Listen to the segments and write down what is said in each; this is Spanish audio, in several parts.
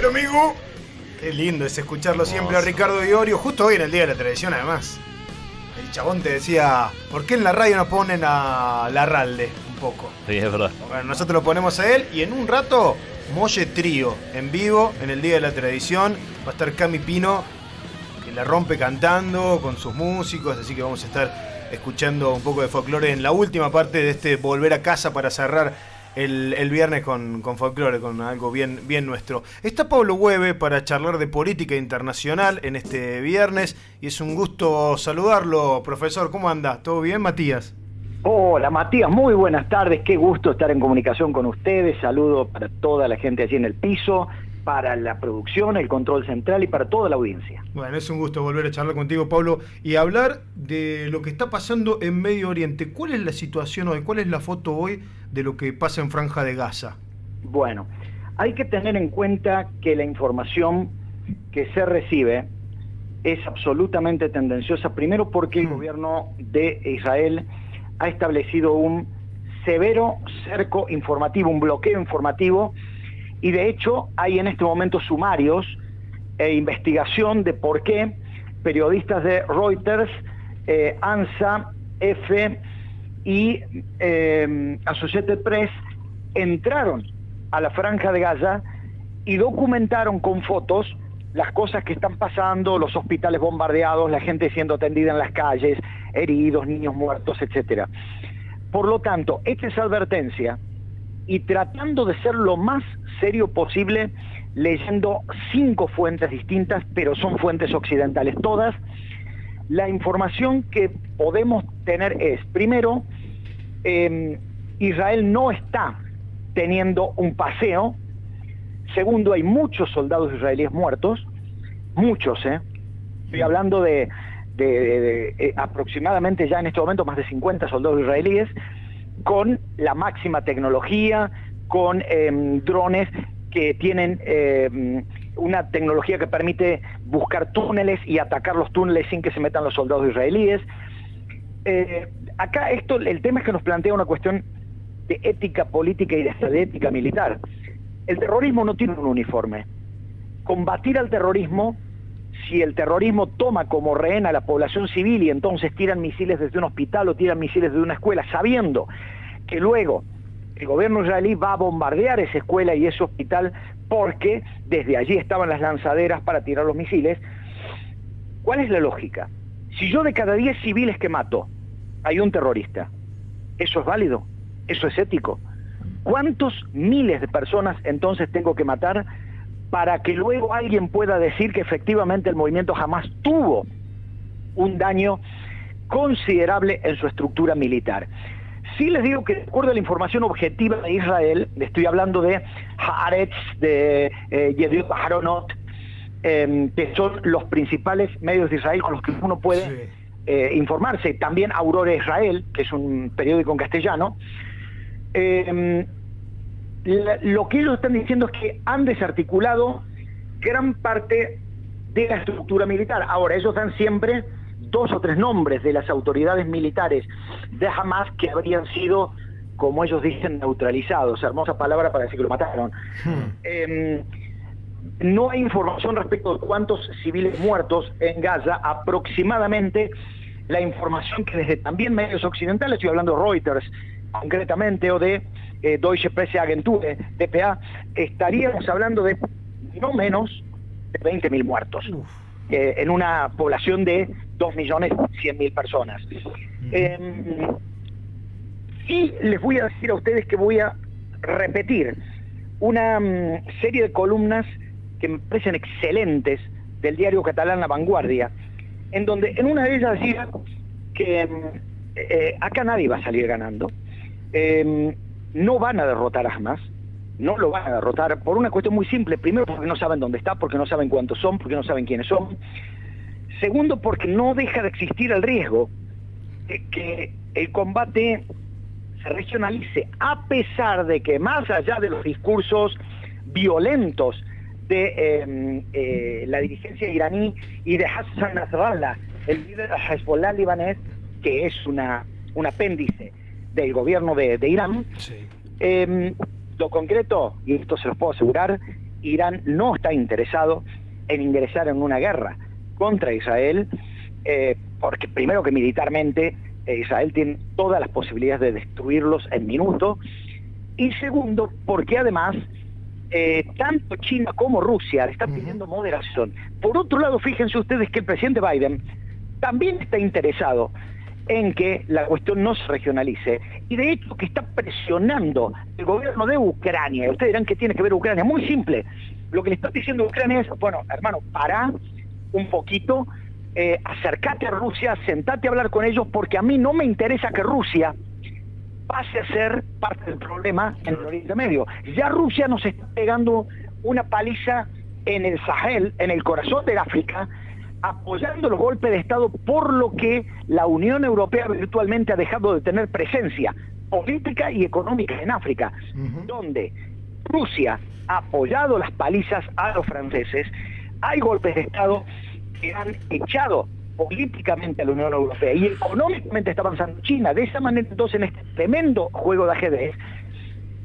Hola, amigo. Qué lindo es escucharlo siempre a Ricardo Iorio, justo hoy en el Día de la Televisión, además. El chabón te decía, ¿por qué en la radio no ponen a Larralde un poco? Sí, es verdad. Bueno, nosotros lo ponemos a él y en un rato, Molle Trío, en vivo, en el Día de la Televisión. Va a estar Cami Pino, que la rompe cantando con sus músicos, así que vamos a estar escuchando un poco de folclore en la última parte de este Volver a Casa para cerrar el viernes con folclore, con algo bien nuestro. Está Pablo Hueve para charlar de política internacional en este viernes y es un gusto saludarlo, profesor. ¿Cómo anda? ¿Todo bien, Matías? Hola, Matías, muy buenas tardes. Qué gusto estar en comunicación con ustedes. Saludo para toda la gente allí en el piso, para la producción, el control central y para toda la audiencia. Bueno, es un gusto volver a charlar contigo, Pablo, y hablar de lo que está pasando en Medio Oriente. ¿Cuál es la situación hoy? ¿Cuál es la foto hoy de lo que pasa en Franja de Gaza? Bueno, hay que tener en cuenta que la información que se recibe es absolutamente tendenciosa, primero porque el gobierno de Israel ha establecido un severo cerco informativo, un bloqueo informativo, y de hecho hay en este momento sumarios e investigación de por qué periodistas de Reuters, ANSA, EFE y Associated Press entraron a la Franja de Gaza y documentaron con fotos las cosas que están pasando, los hospitales bombardeados, la gente siendo atendida en las calles, heridos, niños muertos, etcétera. Por lo tanto, hecha esa advertencia y tratando de ser lo más serio posible, leyendo 5 fuentes distintas, pero son fuentes occidentales todas, la información que podemos tener es, primero, Israel no está teniendo un paseo. Segundo, hay muchos soldados israelíes muertos, muchos, estoy hablando de aproximadamente ya en este momento más de 50 soldados israelíes, con la máxima tecnología, con drones que tienen una tecnología que permite buscar túneles y atacar los túneles sin que se metan los soldados israelíes. Acá el tema es que nos plantea una cuestión de ética política y de ética militar. El terrorismo no tiene un uniforme. Combatir al terrorismo, si el terrorismo toma como rehén a la población civil y entonces tiran misiles desde un hospital o tiran misiles desde una escuela, sabiendo que luego el gobierno israelí va a bombardear esa escuela y ese hospital porque desde allí estaban las lanzaderas para tirar los misiles, ¿cuál es la lógica? Si yo de cada 10 civiles que mato hay un terrorista, ¿eso es válido? ¿Eso es ético? ¿Cuántos miles de personas entonces tengo que matar para que luego alguien pueda decir que efectivamente el movimiento Hamás tuvo un daño considerable en su estructura militar? Sí les digo que de acuerdo a la información objetiva de Israel, estoy hablando de Haaretz, de Yediot Aharonot, que son los principales medios de Israel con los que uno puede informarse, también Aurora Israel, que es un periódico en castellano. Lo que ellos están diciendo es que han desarticulado gran parte de la estructura militar. Ahora, ellos dan siempre 2 o 3 nombres de las autoridades militares de Hamás que habrían sido, como ellos dicen, neutralizados. Hermosa palabra para decir que lo mataron. No hay información respecto de cuántos civiles muertos en Gaza. Aproximadamente la información que desde también medios occidentales, estoy hablando de Reuters concretamente, o de Deutsche Presseagentur, DPA, estaríamos hablando de no menos de 20.000 muertos en una población de 2.100.000 personas. Y les voy a decir a ustedes que voy a repetir una serie de columnas que me parecen excelentes del diario catalán La Vanguardia, en donde en una de ellas decía que acá nadie va a salir ganando. No van a derrotar a Hamás, no lo van a derrotar por una cuestión muy simple. Primero, porque no saben dónde está, porque no saben cuántos son, porque no saben quiénes son. Segundo, porque no deja de existir el riesgo de que el combate se regionalice, a pesar de que más allá de los discursos violentos de la dirigencia iraní y de Hassan Nasrallah, el líder de Hezbollah libanés, que es un apéndice del gobierno de Irán, lo concreto, y esto se los puedo asegurar, Irán no está interesado en ingresar en una guerra contra Israel, porque primero que militarmente Israel tiene todas las posibilidades de destruirlos en minuto, y segundo, porque además tanto China como Rusia le están pidiendo moderación. Por otro lado, fíjense ustedes que el presidente Biden también está interesado en que la cuestión no se regionalice, y de hecho que está presionando el gobierno de Ucrania. Ustedes dirán, ¿qué tiene que ver Ucrania? Muy simple. Lo que le está diciendo Ucrania es, bueno, hermano, pará un poquito, acércate a Rusia, sentate a hablar con ellos, porque a mí no me interesa que Rusia pase a ser parte del problema en el Oriente Medio. Ya Rusia nos está pegando una paliza en el Sahel, en el corazón del África, apoyando los golpes de Estado, por lo que la Unión Europea virtualmente ha dejado de tener presencia política y económica en África, donde Rusia ha apoyado las palizas a los franceses. Hay golpes de Estado que han echado políticamente a la Unión Europea y económicamente está avanzando China. De esa manera, entonces, en este tremendo juego de ajedrez,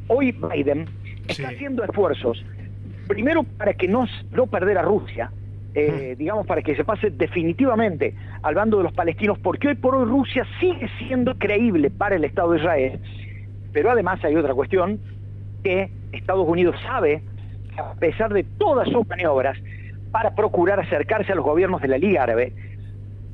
hoy Biden está haciendo esfuerzos, primero para que no perder a Rusia, digamos, para que se pase definitivamente al bando de los palestinos, porque hoy por hoy Rusia sigue siendo creíble para el Estado de Israel. Pero además hay otra cuestión, que Estados Unidos sabe que a pesar de todas sus maniobras para procurar acercarse a los gobiernos de la Liga Árabe,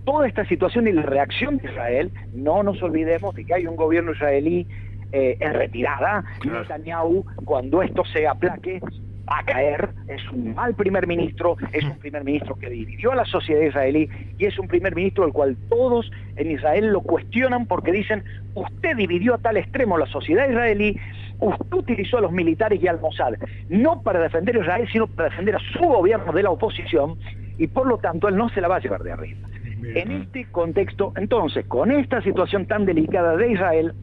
toda esta situación y la reacción de Israel, no nos olvidemos de que hay un gobierno israelí en retirada. Claro. Netanyahu, cuando esto se aplaque, va a caer. Es un mal primer ministro, es un primer ministro que dividió a la sociedad israelí, y es un primer ministro al cual todos en Israel lo cuestionan, porque dicen, usted dividió a tal extremo la sociedad israelí, usted utilizó a los militares y al Mossad, no para defender a Israel, sino para defender a su gobierno de la oposición, y por lo tanto él no se la va a llevar de arriba. Bien. En este contexto, entonces, con esta situación tan delicada de Israel,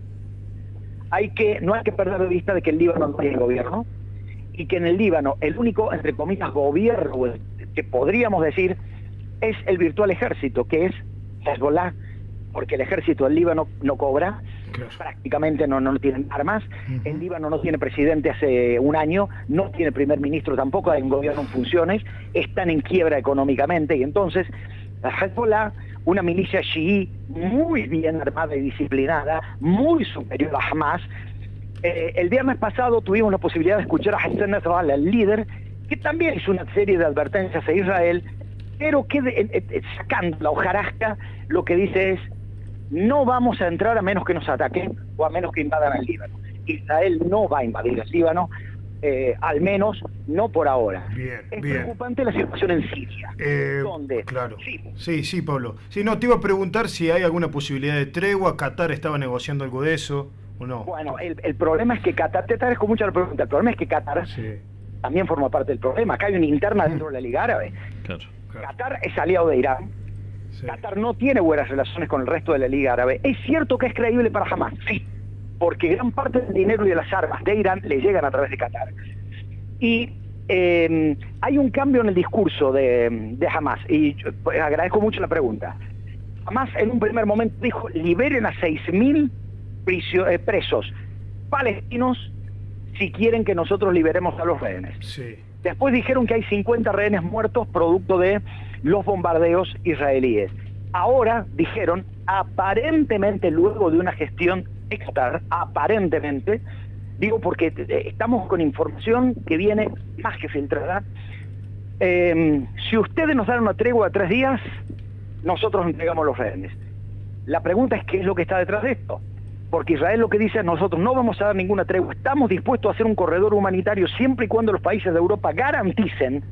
no hay que perder de vista de que el Líbano no tiene gobierno, y que en el Líbano el único, entre comillas, gobierno que podríamos decir es el virtual ejército, que es Hezbollah, porque el ejército del Líbano no cobra, claro, prácticamente no tienen armas. El Líbano no tiene presidente hace un año, no tiene primer ministro tampoco, hay un gobierno en funciones, están en quiebra económicamente, y entonces la Hezbollah, una milicia chií muy bien armada y disciplinada, muy superior a Hamas. El viernes pasado tuvimos la posibilidad de escuchar a Hassan Nasrallah, el líder, que también hizo una serie de advertencias a Israel, pero que sacando la hojarasca, lo que dice es, no vamos a entrar a menos que nos ataquen o a menos que invadan el Líbano. Israel no va a invadir el Líbano, al menos no por ahora. Es preocupante la situación en Siria, donde... Claro. Sí, Pablo. Sí, no, te iba a preguntar si hay alguna posibilidad de tregua. ¿Qatar estaba negociando algo de eso o no? Bueno, el problema es que Qatar, te agradezco mucho la pregunta, el problema es que Qatar también forma parte del problema. Acá hay una interna dentro de la Liga Árabe. Claro. Qatar es aliado de Irán. Qatar no tiene buenas relaciones con el resto de la Liga Árabe. Es cierto que es creíble para Hamas, sí, porque gran parte del dinero y de las armas de Irán le llegan a través de Qatar. Y hay un cambio en el discurso de Hamas, y yo agradezco mucho la pregunta. Hamas en un primer momento dijo, liberen a 6.000 presos palestinos si quieren que nosotros liberemos a los rehenes. Sí. Después dijeron que hay 50 rehenes muertos producto de los bombardeos israelíes. Ahora dijeron, aparentemente luego de una gestión extra, aparentemente, digo porque estamos con información que viene más que filtrada, si ustedes nos dan una tregua de 3 días, nosotros entregamos los rehenes. La pregunta es qué es lo que está detrás de esto. Porque Israel lo que dice es, nosotros no vamos a dar ninguna tregua, estamos dispuestos a hacer un corredor humanitario siempre y cuando los países de Europa garanticen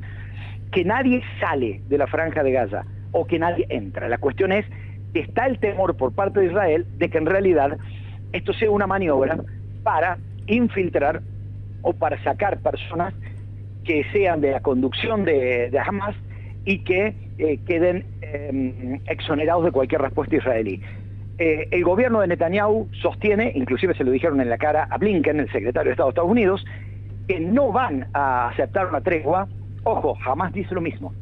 que nadie sale de la franja de Gaza o que nadie entra. La cuestión es, está el temor por parte de Israel de que en realidad esto sea una maniobra para infiltrar o para sacar personas que sean de la conducción de Hamas y que queden exonerados de cualquier respuesta israelí. El gobierno de Netanyahu sostiene, inclusive se lo dijeron en la cara a Blinken, el secretario de Estado de Estados Unidos, que no van a aceptar una tregua. Ojo, jamás dice lo mismo,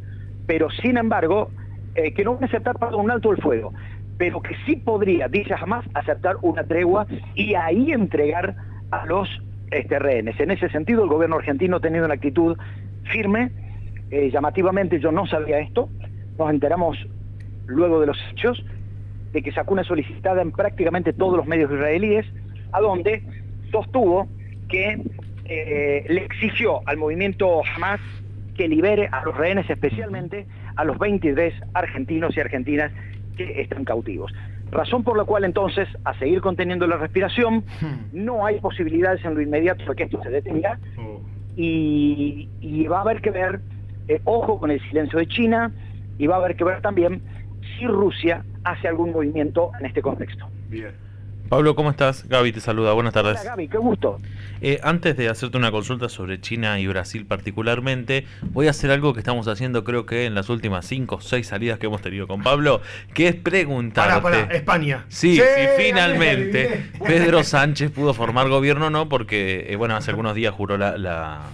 pero sin embargo, que no van a aceptar un alto el fuego, pero que sí podría, dice jamás, aceptar una tregua y ahí entregar a los rehenes. En ese sentido, el gobierno argentino ha tenido una actitud firme. Llamativamente yo no sabía esto, nos enteramos luego de los hechos, de que sacó una solicitada en prácticamente todos los medios israelíes, a donde sostuvo que le exigió al movimiento Hamas que libere a los rehenes, especialmente a los 23 argentinos y argentinas que están cautivos. Razón por la cual entonces, a seguir conteniendo la respiración, no hay posibilidades en lo inmediato de que esto se detenga, y va a haber que ver, ojo con el silencio de China, y va a haber que ver también si Rusia hace algún movimiento en este contexto. Bien. Pablo, ¿cómo estás? Gaby te saluda, buenas tardes. Hola Gaby, qué gusto. Antes de hacerte una consulta sobre China y Brasil particularmente, voy a hacer algo que estamos haciendo creo que en las últimas 5 o 6 salidas que hemos tenido con Pablo, que es preguntarte... Pará, España. Sí, si finalmente Pedro Sánchez pudo formar gobierno o no, porque bueno, hace algunos días juró la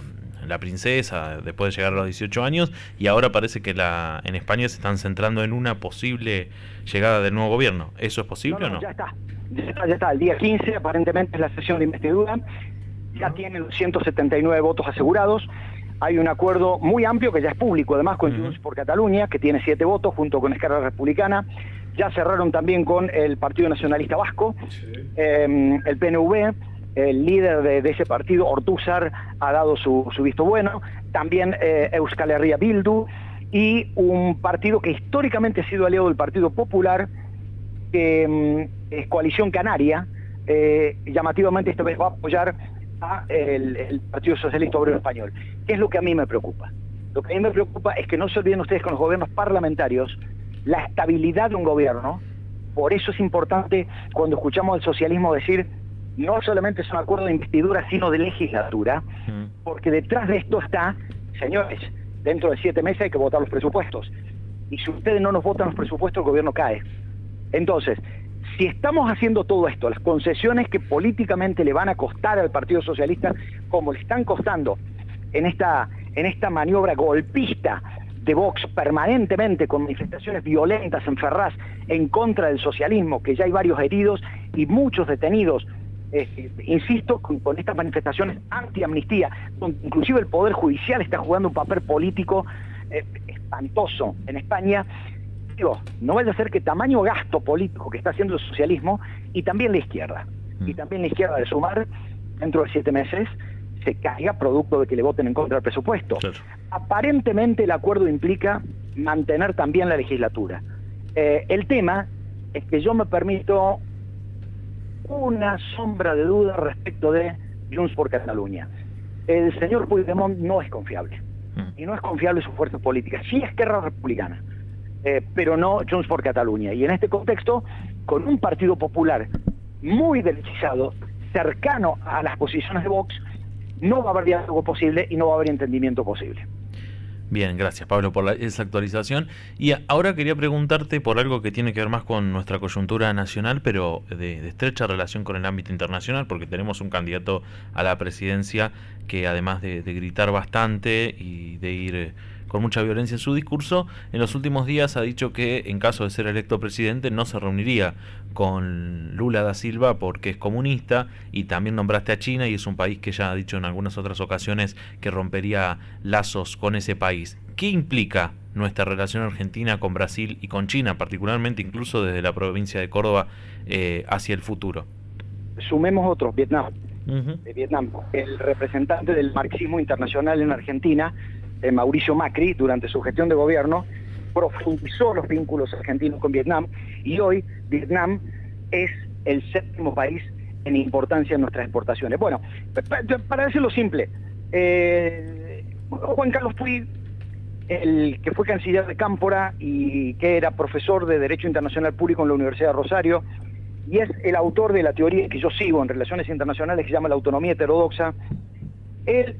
princesa después de llegar a los 18 años, y ahora parece que en España se están centrando en una posible llegada del nuevo gobierno. ¿Eso es posible o no? Ya está. El día 15 aparentemente es la sesión de investidura. Ya tienen 179 votos asegurados. Hay un acuerdo muy amplio que ya es público, además, con Junts por Cataluña, que tiene 7 votos, junto con Esquerra Republicana. Ya cerraron también con el Partido Nacionalista Vasco, el PNV. El líder de ese partido, Ortúzar, ha dado su visto bueno. También Euskal Herria Bildu, y un partido que históricamente ha sido aliado del Partido Popular, que es Coalición Canaria. Llamativamente esta vez va a apoyar a el Partido Socialista Obrero Español. ¿Qué es lo que a mí me preocupa? Lo que a mí me preocupa es que no se olviden ustedes, con los gobiernos parlamentarios, la estabilidad de un gobierno. Por eso es importante, cuando escuchamos al socialismo decir, no solamente es un acuerdo de investidura, sino de legislatura, porque detrás de esto está, señores, dentro de 7 meses hay que votar los presupuestos. Y si ustedes no nos votan los presupuestos, el gobierno cae. Entonces, si estamos haciendo todo esto, las concesiones que políticamente le van a costar al Partido Socialista, como le están costando en esta maniobra golpista de Vox permanentemente, con manifestaciones violentas en Ferraz en contra del socialismo, que ya hay varios heridos y muchos detenidos, insisto, con estas manifestaciones anti-amnistía, donde inclusive el Poder Judicial está jugando un papel político espantoso en España. Digo, no vaya a ser que tamaño gasto político que está haciendo el socialismo, y también la izquierda, de Sumar, dentro de 7 meses, se caiga producto de que le voten en contra del presupuesto. Claro. Aparentemente el acuerdo implica mantener también la legislatura. El tema es que yo me permito una sombra de duda respecto de Junts por Cataluña. El señor Puigdemont no es confiable, y no es confiable su fuerza política. Sí, Esquerra Republicana, pero no Junts por Cataluña. Y en este contexto, con un Partido Popular muy derechizado, cercano a las posiciones de Vox, no va a haber diálogo posible y no va a haber entendimiento posible. Bien, gracias Pablo por esa actualización. Y ahora quería preguntarte por algo que tiene que ver más con nuestra coyuntura nacional, pero de estrecha relación con el ámbito internacional, porque tenemos un candidato a la presidencia que, además de gritar bastante y de ir con mucha violencia en su discurso, en los últimos días ha dicho que, en caso de ser electo presidente, no se reuniría con Lula da Silva porque es comunista, y también nombraste a China, y es un país que ya ha dicho en algunas otras ocasiones que rompería lazos con ese país. ¿Qué implica nuestra relación argentina con Brasil y con China, particularmente incluso desde la provincia de Córdoba, hacia el futuro? Sumemos otros, Vietnam. Vietnam, el representante del marxismo internacional en Argentina, Mauricio Macri, durante su gestión de gobierno, profundizó los vínculos argentinos con Vietnam, y hoy Vietnam es el 7º país en importancia en nuestras exportaciones. Bueno, para decirlo simple, Juan Carlos Puig, el que fue canciller de Cámpora y que era profesor de Derecho Internacional Público en la Universidad de Rosario, y es el autor de la teoría que yo sigo en relaciones internacionales, que se llama la autonomía heterodoxa. Él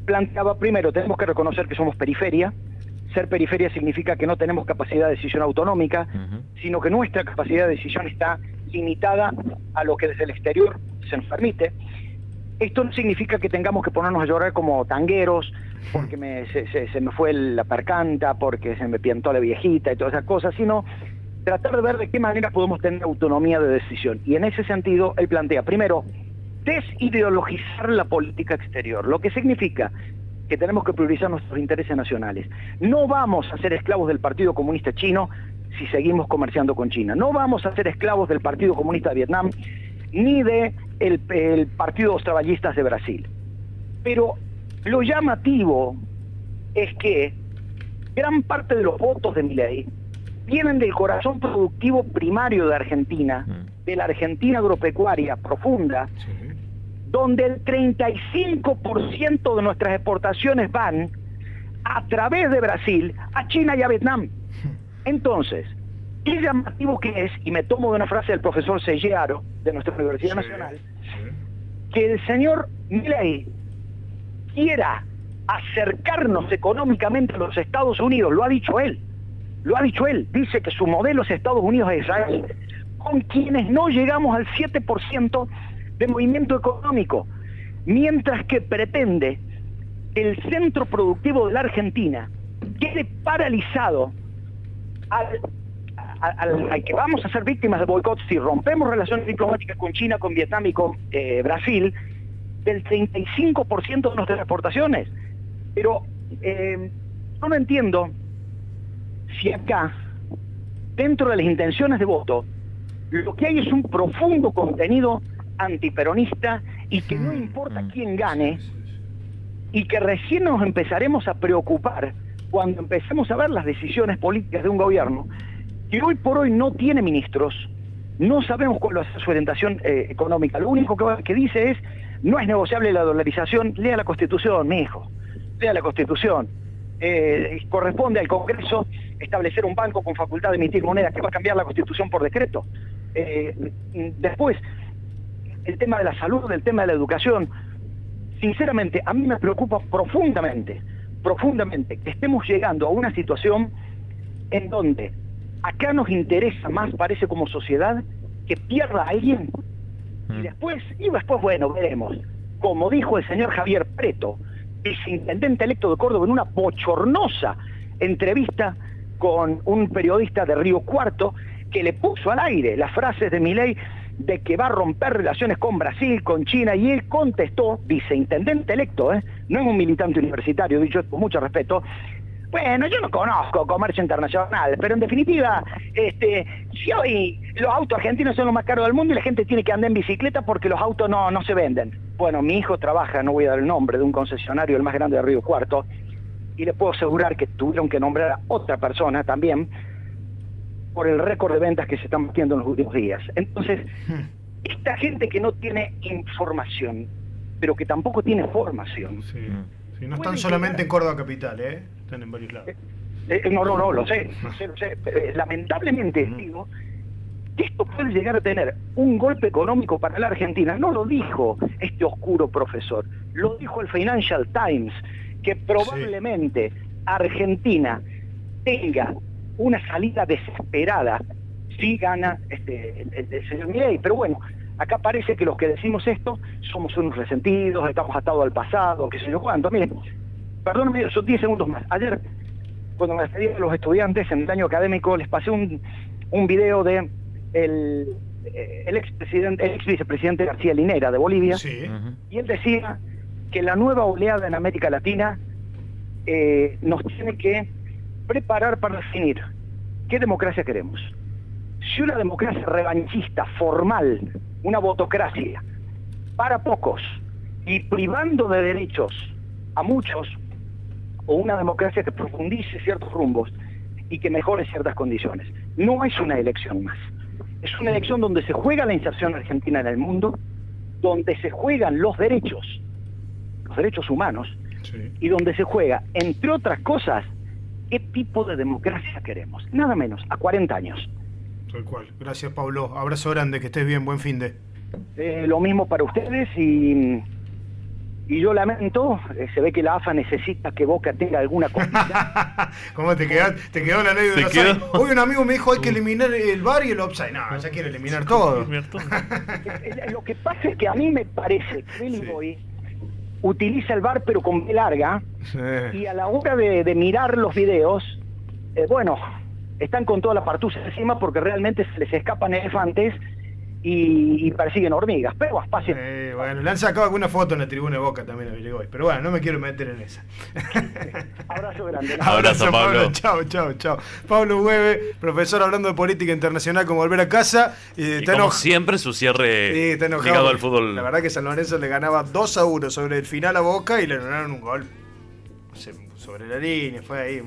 planteaba, primero, tenemos que reconocer que somos periferia. Ser periferia significa que no tenemos capacidad de decisión autonómica, sino que nuestra capacidad de decisión está limitada a lo que desde el exterior se nos permite. Esto no significa que tengamos que ponernos a llorar como tangueros, porque se me fue la percanta, porque se me piantó la viejita y todas esas cosas, sino tratar de ver de qué manera podemos tener autonomía de decisión. Y en ese sentido, él plantea, primero, desideologizar la política exterior, lo que significa que tenemos que priorizar nuestros intereses nacionales. No vamos a ser esclavos del Partido Comunista Chino si seguimos comerciando con China. No vamos a ser esclavos del Partido Comunista de Vietnam ni de el Partido de los Traballistas de Brasil. Pero lo llamativo es que gran parte de los votos de Milei vienen del corazón productivo primario de Argentina, de la Argentina agropecuaria profunda, donde el 35% de nuestras exportaciones van a través de Brasil a China y a Vietnam. Entonces, qué llamativo que es, y me tomo de una frase del profesor Sellaro, de nuestra Universidad Nacional, que el señor Milei quiera acercarnos económicamente a los Estados Unidos, lo ha dicho él, dice que su modelo es Estados Unidos e Israel, con quienes no llegamos al 7% de movimiento económico, mientras que pretende que el centro productivo de la Argentina quede paralizado al que vamos a ser víctimas de boicot si rompemos relaciones diplomáticas con China, con Vietnam y con Brasil, del 35% de nuestras exportaciones. Pero yo no entiendo si acá, dentro de las intenciones de voto, lo que hay es un profundo contenido antiperonista y que no importa quién gane, y que recién nos empezaremos a preocupar cuando empecemos a ver las decisiones políticas de un gobierno que hoy por hoy no tiene ministros, no sabemos cuál es su orientación económica. Lo único que dice es: no es negociable la dolarización. Lea la Constitución, mi hijo, lea la Constitución. Corresponde al Congreso establecer un banco con facultad de emitir moneda, que va a cambiar la Constitución por decreto. Después, el tema de la salud, el tema de la educación, sinceramente a mí me preocupa profundamente que estemos llegando a una situación en donde acá nos interesa más, parece, como sociedad, que pierda a alguien, y después bueno, veremos. Como dijo el señor Javier Preto, viceintendente electo de Córdoba, en una bochornosa entrevista con un periodista de Río Cuarto, que le puso al aire las frases de Milei de que va a romper relaciones con Brasil, con China, y él contestó, viceintendente electo, no es un militante universitario, dicho con mucho respeto: bueno, yo no conozco comercio internacional, pero en definitiva, si hoy los autos argentinos son los más caros del mundo y la gente tiene que andar en bicicleta porque los autos no se venden. Bueno, mi hijo trabaja, no voy a dar el nombre, de un concesionario, el más grande de Río Cuarto, y le puedo asegurar que tuvieron que nombrar a otra persona también por el récord de ventas que se están batiendo en los últimos días. Entonces, esta gente que no tiene información, pero que tampoco tiene formación. Sí, no están solamente en Córdoba capital, están en varios lados. No, lo sé. Lamentablemente digo que esto puede llegar a tener un golpe económico para la Argentina. No lo dijo este oscuro profesor, lo dijo el Financial Times, que probablemente Argentina tenga una salida desesperada si gana el señor Milei. Pero bueno, acá parece que los que decimos esto somos unos resentidos, estamos atados al pasado, qué sé yo cuánto. Miren, perdónenme, son 10 segundos más. Ayer, cuando me despedí de los estudiantes en el año académico, les pasé un video de el ex vicepresidente García Linera de Bolivia, y él decía que la nueva oleada en América Latina nos tiene que preparar para definir qué democracia queremos. Si una democracia revanchista, formal, una votocracia para pocos y privando de derechos a muchos, o una democracia que profundice ciertos rumbos y que mejore ciertas condiciones. No es una elección más. Es una elección donde se juega la inserción argentina en el mundo, donde se juegan los derechos humanos, y donde se juega, entre otras cosas, qué tipo de democracia queremos. Nada menos, a 40 años. Tal cual. Gracias, Pablo. Abrazo grande, que estés bien, buen fin de. Lo mismo para ustedes, y yo lamento, se ve que la AFA necesita que Boca tenga alguna cosa. ¿Cómo te quedó la ley de offside? Hoy un amigo me dijo: hay que eliminar el VAR y el offside. No, ya quiere eliminar todo. Lo que pasa es que a mí me parece que Billy Boy utiliza el VAR pero con B larga, y a la hora de mirar los videos, bueno, están con toda la partusa encima porque realmente se les escapan elefantes y persiguen hormigas, pero paciencia. bueno, le han sacado alguna foto en la tribuna de Boca también a Villegoy. Pero bueno, no me quiero meter en esa. Abrazo grande. Abrazo, Pablo. Chao. Pablo Hueve, profesor hablando de política internacional con Volver a Casa. Y como siempre, su cierre está enojado, ligado al fútbol. La verdad que San Lorenzo le ganaba 2-1 sobre el final a Boca y le ganaron un gol sobre la línea. Fue ahí